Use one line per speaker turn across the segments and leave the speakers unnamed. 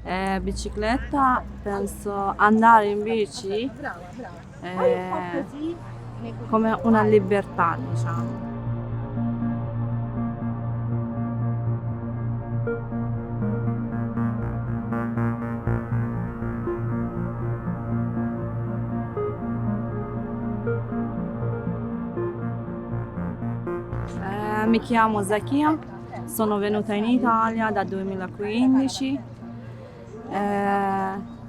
Bicicletta, penso andare in bici eh, come una libertà, diciamo. Mi chiamo Zakia, sono venuta in Italia da 2015. Eh,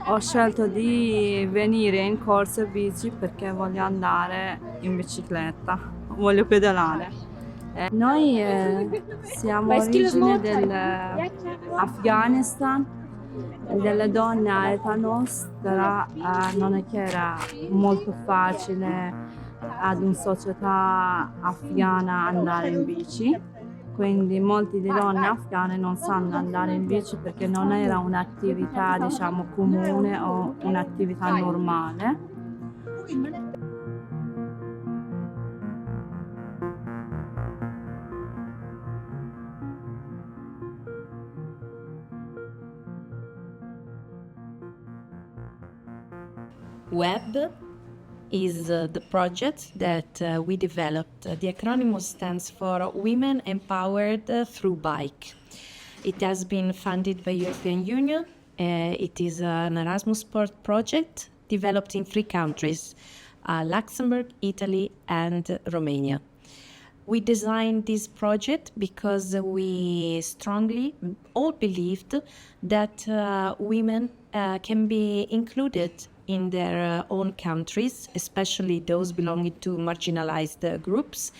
Ho scelto di venire in corso e bici perché voglio andare in bicicletta, voglio pedalare. Noi siamo origine dell'Afghanistan, delle donne a età nostra non è che era molto facile ad una società afghana andare in bici, quindi molti di donne afghane non sanno andare in bici perché non era un'attività, diciamo, comune o un'attività normale.
WEB is the project that we developed. The acronym stands for Women Empowered Through Bike. It has been funded by European Union. It is an Erasmus Sport project developed in 3 countries, Luxembourg, Italy, and Romania. We designed this project because we strongly all believed that women can be included in their own countries, especially those belonging to marginalized groups,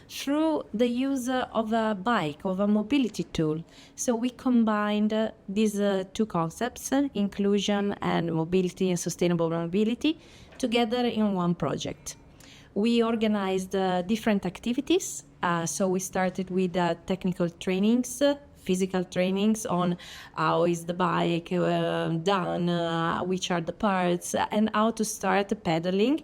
through the use of a bike, of a mobility tool. So we combined these 2 concepts, inclusion and mobility and sustainable mobility, together in one project. We organized different activities. So we started with technical trainings, physical trainings on how is the bike done, which are the parts, and how to start pedaling,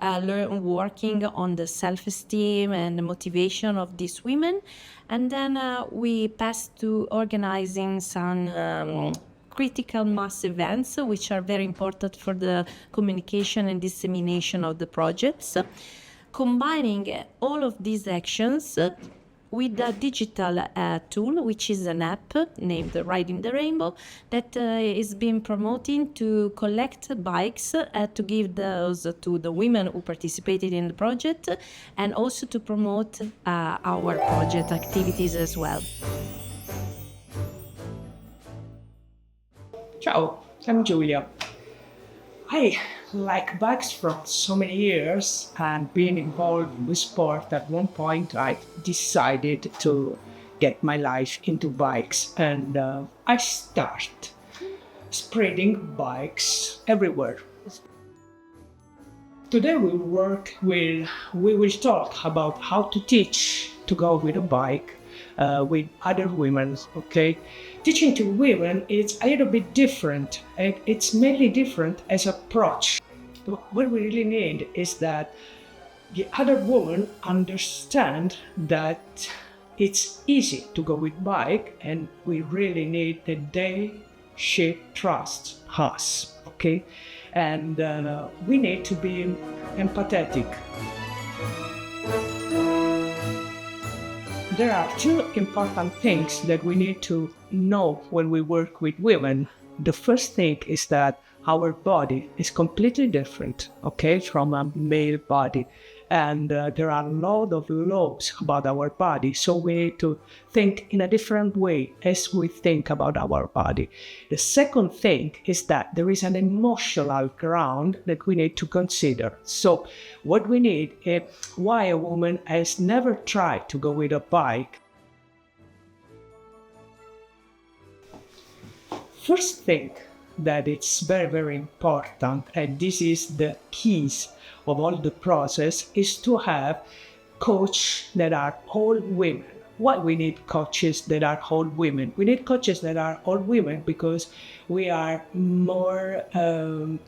working on the self-esteem and the motivation of these women. And then we passed to organizing some critical mass events, which are very important for the communication and dissemination of the projects. Combining all of these actions with a digital tool, which is an app named Riding the Rainbow, that is being promoting to collect bikes to give those to the women who participated in the project, and also to promote our project activities as well.
Ciao, I'm Giulia. I like bikes for so many years, and being involved with sport, at one point I decided to get my life into bikes, and I start spreading bikes everywhere. Today we will talk about how to teach to go with a bike with other women. Okay, teaching to women is a little bit different. It's mainly different as approach. What we really need is that the other women understand that it's easy to go with bike, and we really need that they should trust us. Okay, and we need to be empathetic. There are 2 important things that we need to know when we work with women. The first thing is that our body is completely different, okay, from a male body. And there are a lot of laws about our body, so we need to think in a different way as we think about our body. The second thing is that there is an emotional ground that we need to consider. So what we need is why a woman has never tried to go with a bike. First thing that it's very, very important, and this is the keys of all the process, is to have coaches that are all women. Why we need coaches that are all women? We need coaches that are all women because we are more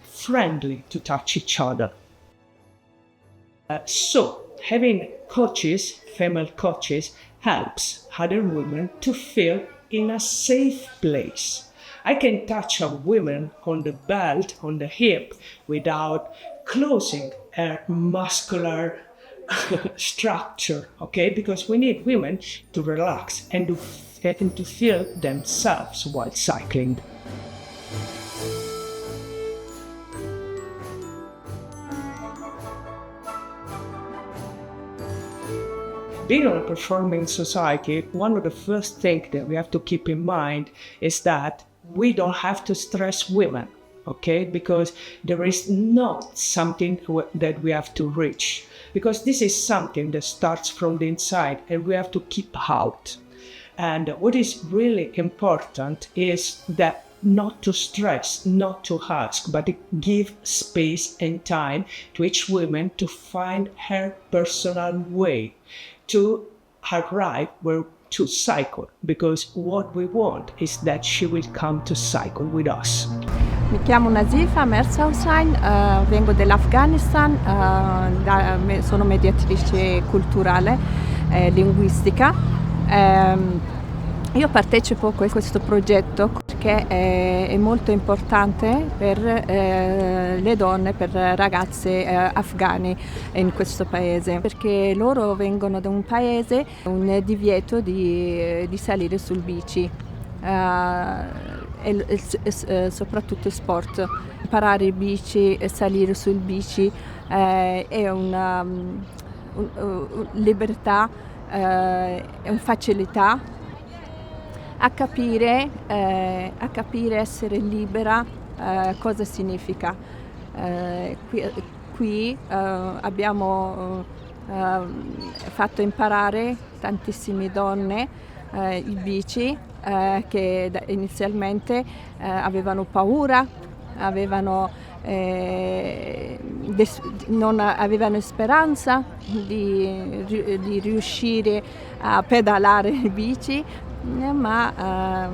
friendly to touch each other. So having coaches, female coaches, helps other women to feel in a safe place. I can touch a woman on the belt, on the hip, without closing her muscular structure, okay? Because we need women to relax and to feel themselves while cycling. Being on a performing society, one of the first things that we have to keep in mind is that we don't have to stress women, okay? Because there is not something that we have to reach. Because this is something that starts from the inside and we have to keep out. And what is really important is that not to stress, not to ask, but to give space and time to each woman to find her personal way to arrive where to cycle, because what we want is that she will come to cycle with us.
Mi chiamo Nazifa Merzhausen, vengo dell'Afghanistan, sono mediatrice culturale e linguistica. Io partecipo a questo progetto perché è molto importante per le donne, per ragazze afghane in questo paese, perché loro vengono da un paese, un divieto di salire sul bici. E soprattutto sport. Imparare il bici e salire sul bici è una libertà, è una facilità a capire essere libera cosa significa. Qui abbiamo fatto imparare tantissime donne il bici che inizialmente avevano paura, non avevano speranza di riuscire a pedalare il bici, ma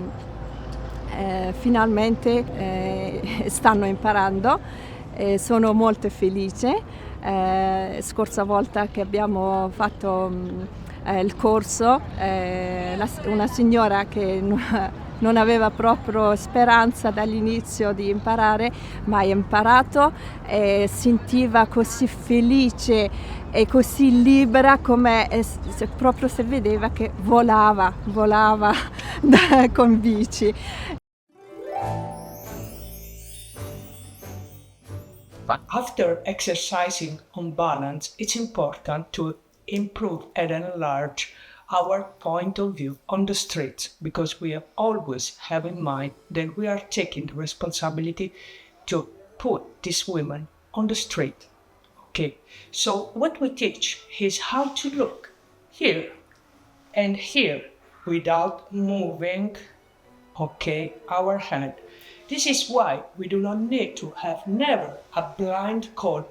finalmente stanno imparando e sono molto felice. Scorsa volta che abbiamo fatto il corso, una signora che non aveva proprio speranza dall'inizio di imparare, ma ha imparato e sentiva così felice e così libera, come proprio si vedeva che volava con bici.
After exercising on balance, it's important to improve and enlarge our point of view on the streets, because we always have in mind that we are taking the responsibility to put these women on the street. Okay, so what we teach is how to look here and here without moving, okay, our head. This is why we do not need to have never a blind corner.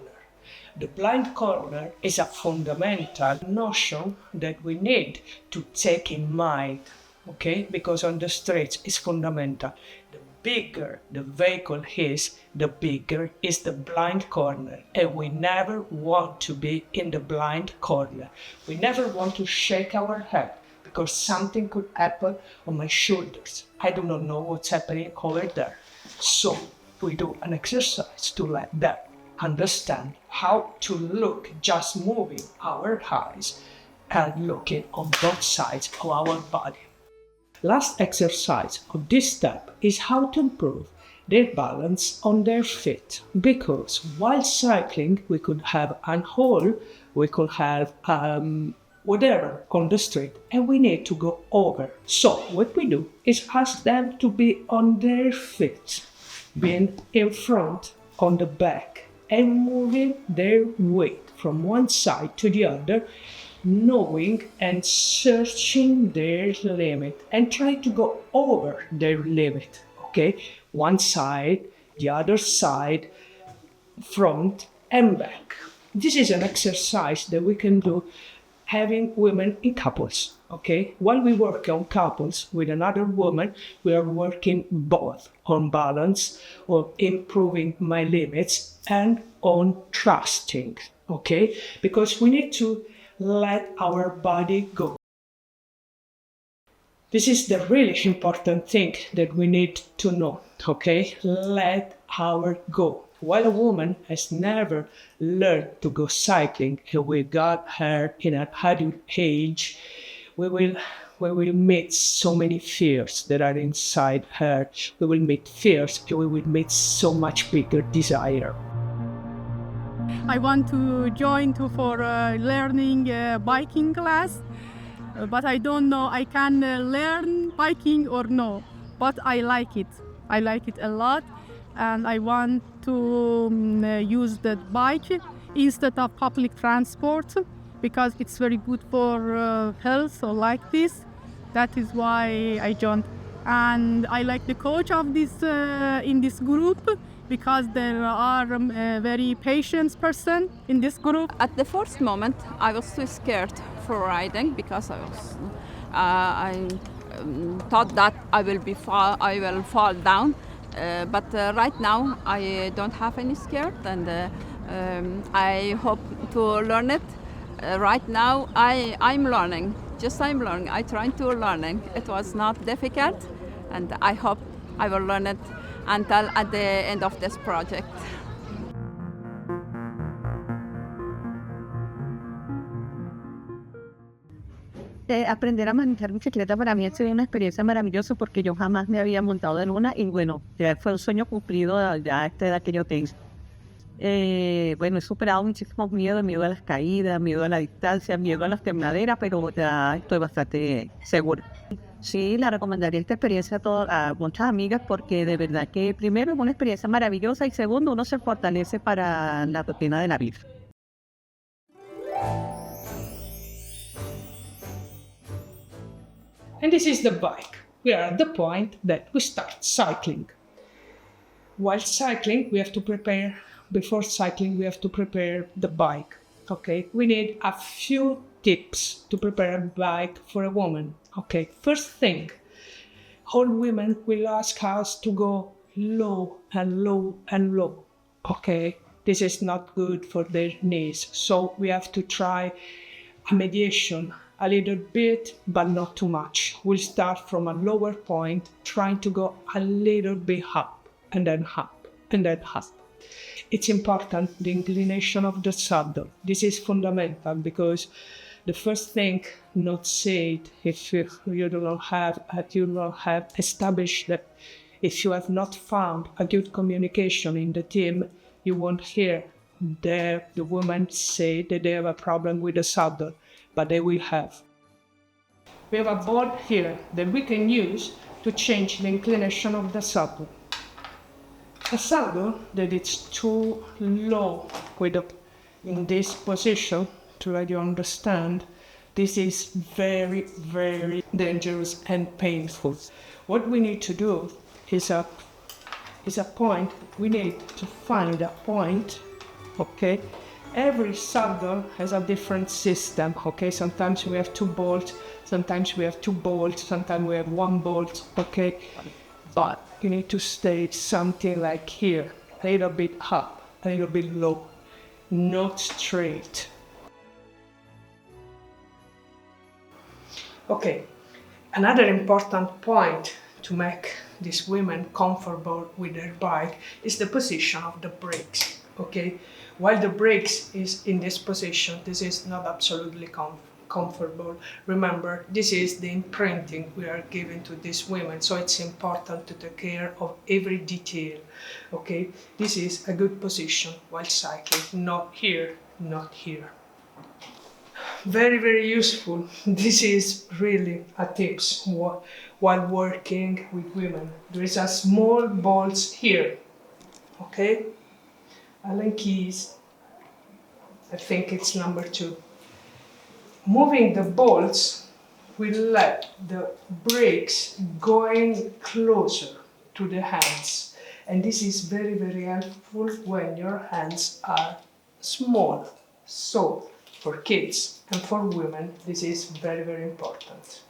The blind corner is a fundamental notion that we need to take in mind, okay? Because on the streets it's fundamental. The bigger the vehicle is, the bigger is the blind corner. And we never want to be in the blind corner. We never want to shake our head because something could happen on my shoulders. I do not know what's happening over there. So we do an exercise to let them understand how to look, just moving our eyes and looking on both sides of our body. Last exercise of this step is how to improve their balance on their feet, because while cycling we could have a hole, we could have whatever on the street, and we need to go over. So what we do is ask them to be on their feet, being in front, on the back, and moving their weight from one side to the other, knowing and searching their limit and try to go over their limit, okay? One side, the other side, front and back. This is an exercise that we can do having women in couples, okay? While we work on couples with another woman, we are working both on balance, on improving my limits, and on trusting, okay? Because we need to let our body go. This is the really important thing that we need to know, okay? Let her go. While a woman has never learned to go cycling and we got her in an adult age, we will meet so many fears that are inside her. We will meet fears and we will meet so much bigger desire.
I want to join for learning biking class, but I don't know I can learn biking or no. But I like it. I like it a lot, and I want to use the bike instead of public transport because it's very good for health. So like this, that is why I joined. And I like the coach of this in this group because there are a very patient person in this group.
At the first moment, I was too scared for riding because I thought that I will fall down. But right now, I don't have any scare, and I hope to learn it. Right now, I'm learning. I'm learning. I trying to learning. It was not difficult, and I hope I will learn it until at the end of this project.
Aprender a manejar bicicleta para mí ha sido una experiencia maravillosa porque yo jamás me había montado en una y bueno, ya fue un sueño cumplido ya a esta edad que yo tengo. Bueno, he superado muchísimos miedos, miedo a las caídas, miedo a la distancia, miedo a las quemaderas, pero ya estoy bastante segura. Sí, la recomendaría esta experiencia a muchas amigas porque de verdad que primero es una experiencia maravillosa y segundo uno se fortalece para la rutina de la vida.
And this is the bike. We are at the point that we start cycling. While cycling, before cycling, we have to prepare the bike. Okay, we need a few tips to prepare a bike for a woman. Okay, first thing, all women will ask us to go low and low and low. Okay, this is not good for their knees, so we have to try a mediation, a little bit, but not too much. We'll start from a lower point, trying to go a little bit up, and then up, and then up. It's important, the inclination of the saddle. This is fundamental because the first thing not said, if you don't have established that, if you have not found a good communication in the team, you won't hear the women say that they have a problem with the saddle, but they will have. We have a board here that we can use to change the inclination of the saddle. A saddle that is too low in this position, to let you understand, this is very, very dangerous and painful. What we need to do is a point, we need to find a point, okay? Every saddle has a different system, okay? Sometimes we have 2 bolts, sometimes we have 2 bolts, sometimes we have 1 bolt, okay? But you need to stay something like here, a little bit up, a little bit low, not straight. Okay, another important point to make these women comfortable with their bike is the position of the brakes, okay? While the brakes is in this position, this is not absolutely comfortable. Remember, this is the imprinting we are giving to these women, so it's important to take care of every detail, okay? This is a good position while cycling, not here, not here. Very, very useful. This is really a tips while working with women. There is a small bolts here, okay? Allen keys, I think it's number 2. Moving the bolts will let the brakes going closer to the hands. And this is very, very helpful when your hands are small. So, for kids and for women, this is very, very important.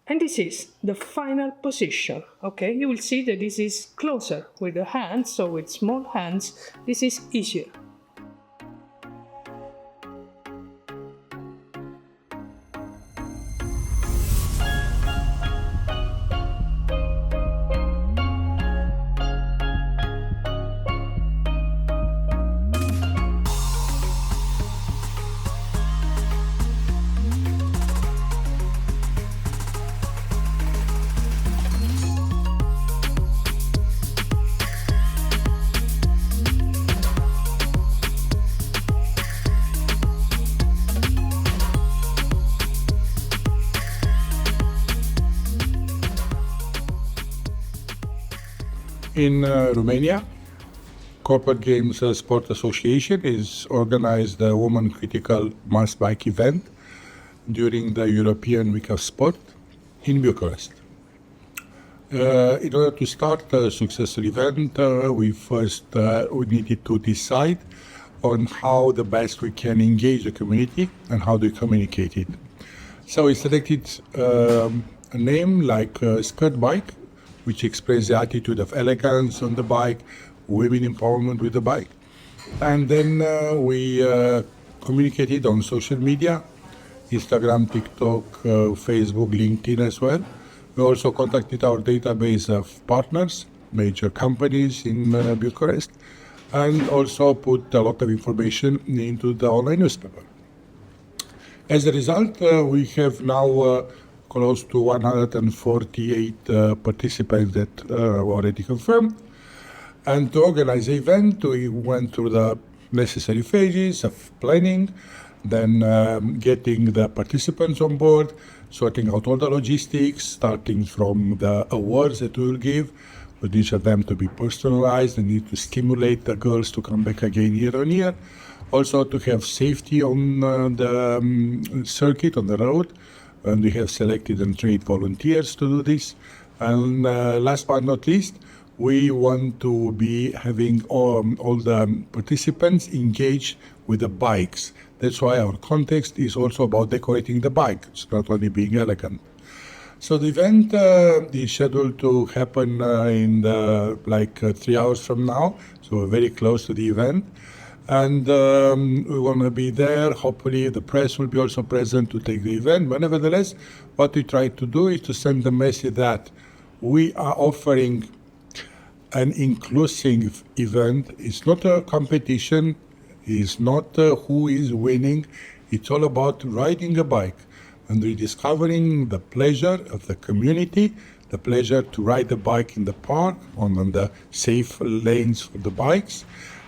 And this is the final position, okay? You will see that this is closer with the hands, so with small hands, this is easier.
In Romania, Corporate Games Sport Association is organized a woman critical mass bike event during the European Week of Sport in Bucharest. In order to start a successful event, we needed to decide on how the best we can engage the community and how to communicate it. So we selected a name like Skirt Bike, which expresses the attitude of elegance on the bike, women empowerment with the bike. And then we communicated on social media, Instagram, TikTok, Facebook, LinkedIn as well. We also contacted our database of partners, major companies in Bucharest, and also put a lot of information into the online newspaper. As a result, we have now close to 148 participants that are already confirmed. And to organize the event, we went through the necessary phases of planning, then getting the participants on board, sorting out all the logistics, starting from the awards that we will give, with each of them to be personalized and need to stimulate the girls to come back again year on year. Also to have safety on the circuit, on the road, and we have selected and trained volunteers to do this. And last but not least, we want to be having all the participants engaged with the bikes. That's why our context is also about decorating the bike. It's not only being elegant. So the event is scheduled to happen in 3 hours from now. So we're very close to the event. And we want to be there. Hopefully the press will be also present to take the event. But nevertheless, what we try to do is to send the message that we are offering an inclusive event. It's not a competition. It's not who is winning. It's all about riding a bike and rediscovering the pleasure of the community, the pleasure to ride the bike in the park, on the safe lanes for the bikes,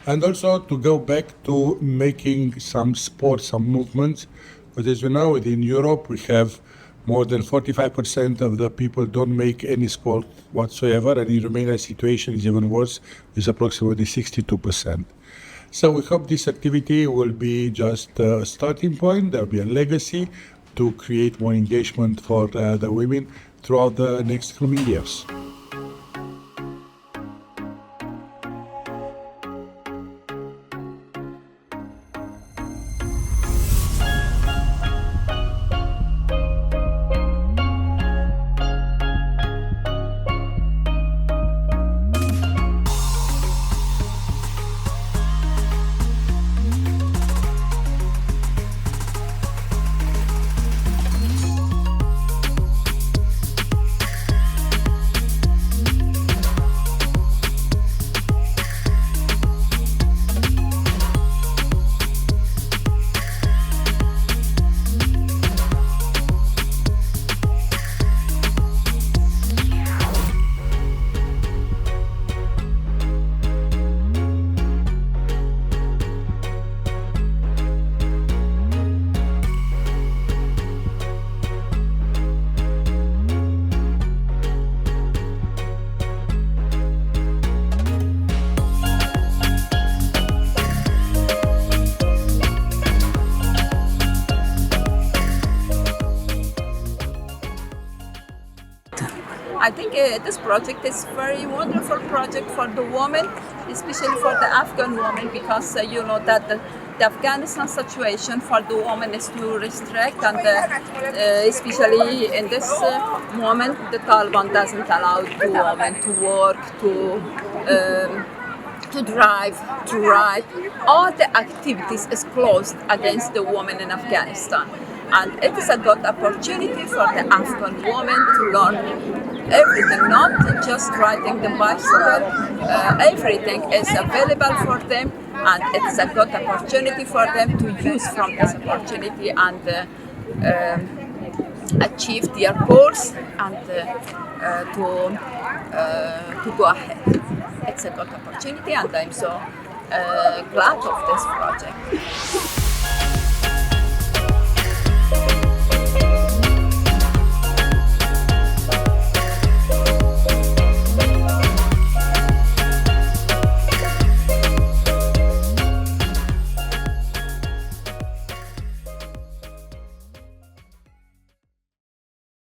and also to go back to making some sport, some movements. But as you know, within Europe, we have more than 45% of the people don't make any sport whatsoever, and in Romania, the situation is even worse, with approximately 62%. So we hope this activity will be just a starting point. There will be a legacy to create more engagement for the women throughout the next coming years.
I think this project is very wonderful project for the women, especially for the Afghan women, because you know that the Afghanistan situation for the women is too restrict, and especially in this moment, the Taliban doesn't allow the women to work, to drive, to ride. All the activities is closed against the women in Afghanistan. And it is a good opportunity for the Afghan women to learn everything, not just riding the bicycle. Everything is available for them, and it is a good opportunity for them to use from this opportunity and achieve their goals and to go ahead. It's a good opportunity, and I'm so glad of this project.